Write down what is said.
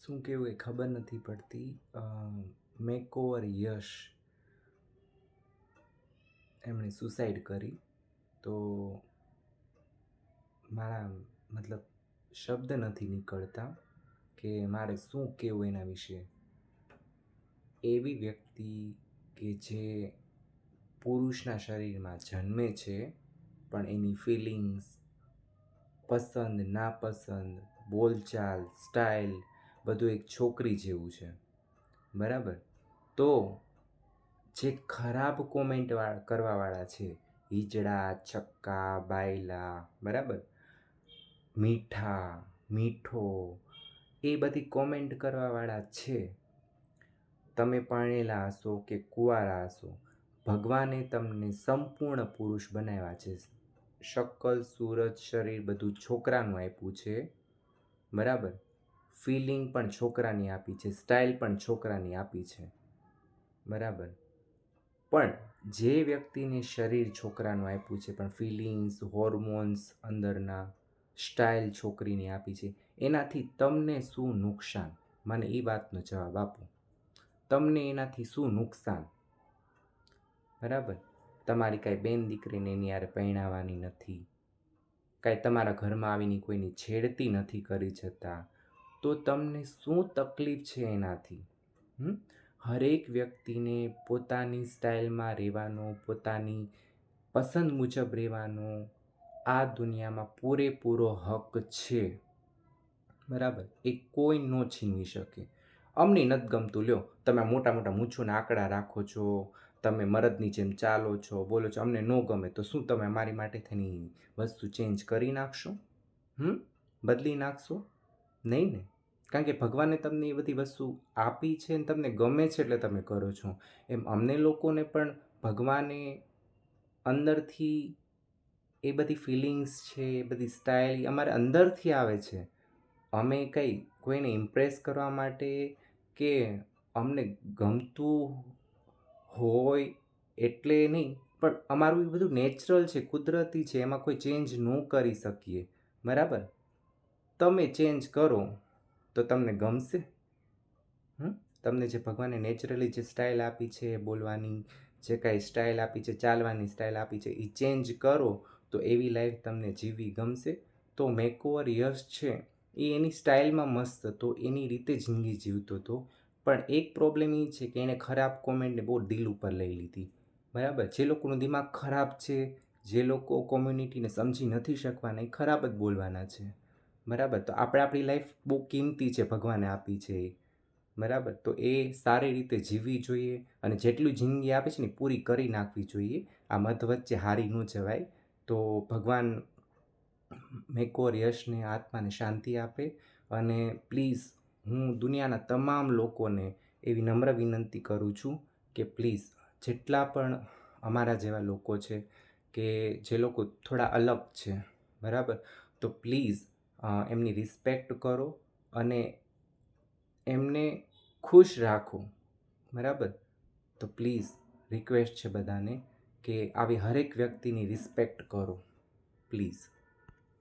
શું કહેવું એ ખબર નથી પડતી. મેકઓવર યશ એમણે સુસાઈડ કરી. તો મારા મતલબ શબ્દ નથી નીકળતા કે મારે શું કહેવું એના વિશે. એવી વ્યક્તિ કે જે પુરુષના શરીરમાં જન્મે છે પણ એની ફિલિંગ્સ, પસંદ નાપસંદ, બોલચાલ, સ્ટાઇલ બધું એક છોકરી જેવું છે, બરાબર. તો જે ખરાબ કોમેન્ટ કરવાવાળા છે, હિજડા, છક્કા, બાયલા, બરાબર, મીઠા, મીઠો, એ બધી કોમેન્ટ કરવાવાળા છે. તમે પરણેલા હશો કે કુંવારા હશો, ભગવાને તમને સંપૂર્ણ પુરુષ બનાવ્યા છે. શક્કલ, સુરત, શરીર બધું છોકરાનું આપ્યું છે, બરાબર. ફિલિંગ પણ છોકરાની આપી છે, સ્ટાઇલ પણ છોકરાની આપી છે, બરાબર. પણ જે વ્યક્તિને શરીર છોકરાનું આપ્યું છે પણ ફિલિંગ્સ, હોર્મોન્સ અંદરના, સ્ટાઇલ છોકરીની આપી છે, એનાથી તમને શું નુકસાન? મને એ વાતનો જવાબ આપો. તમને એનાથી શું નુકસાન? બરાબર. તમારી કાંઈ બેન દીકરીને એની યારે પરણાવવાની નથી, કાંઈ તમારા ઘરમાં આવીને કોઈની છેડતી નથી કરી જતા, તો તમને શું તકલીફ છે એનાથી? હરેક વ્યક્તિને પોતાની સ્ટાઇલમાં રહેવાનો, પોતાની પસંદ મુજબ રહેવાનો આ દુનિયામાં પૂરેપૂરો હક છે, બરાબર. એ કોઈ ન છીનવી શકે. અમને નથી ગમતું, લ્યો તમે મોટા મોટા મૂછોના આંકડા રાખો છો, તમે મરદની જેમ ચાલો છો, બોલો છો, અમને ન ગમે, તો શું તમે અમારી માટે થઈને વસ્તુ ચેન્જ કરી નાખશો? બદલી નાખશો? નહીં ને. કારણ કે ભગવાને તમને એ બધી વસ્તુ આપી છે ને તમને ગમે છે એટલે તમે કરો છો. એમ અમને લોકોને પણ ભગવાને અંદરથી એ બધી ફિલિંગ્સ છે, એ બધી સ્ટાઇલ અમારે અંદરથી આવે છે. અમે કંઈ કોઈને ઇમ્પ્રેસ કરવા માટે કે અમને ગમતું હોય એટલે નહીં, પણ અમારું એ બધું નેચરલ છે, કુદરતી છે, એમાં કોઈ ચેન્જ ન કરી શકીએ, બરાબર. તમે ચેન્જ કરો તો તમને ગમશે? તમને જે ભગવાને નેચરલી જે સ્ટાઇલ આપી છે બોલવાની, જે કાંઈ સ્ટાઇલ આપી છે, ચાલવાની સ્ટાઇલ આપી છે, એ ચેન્જ કરો તો એવી લાઈફ તમને જીવવી ગમશે? તો મેકઓવર યશ છે એ એની સ્ટાઇલમાં મસ્ત હતો, એની રીતે જિંદગી જીવતો હતો. પણ એક પ્રોબ્લેમ એ છે કે એણે ખરાબ કોમેન્ટને બહુ દિલ ઉપર લઈ લીધી, બરાબર. જે લોકોનું દિમાગ ખરાબ છે, જે લોકો કોમ્યુનિટીને સમજી નથી શકવાના, એ ખરાબ જ બોલવાના છે, બરાબર. તો આપણી લાઈફ બહુ કિંમતી છે, ભગવાને આપી છે એ, બરાબર. તો એ સારી રીતે જીવવી જોઈએ અને જેટલી જિંદગી આપે છે ને પૂરી કરી નાખવી જોઈએ. આ મધ વચ્ચે હારી ન જવાય. તો ભગવાન મેકઓવર યશને આત્માને શાંતિ આપે. અને પ્લીઝ હું દુનિયાના તમામ લોકોને એવી નમ્ર વિનંતી કરું છું કે પ્લીઝ જેટલા પણ અમારા જેવા લોકો છે કે જે લોકો થોડા અલગ છે, બરાબર, તો પ્લીઝ એમની રિસ્પેક્ટ કરો અને એમને ખુશ રાખો, બરાબર. તો પ્લીઝ રિક્વેસ્ટ છે બધાને કે આવી હરેક વ્યક્તિની રિસ્પેક્ટ કરો, પ્લીઝ.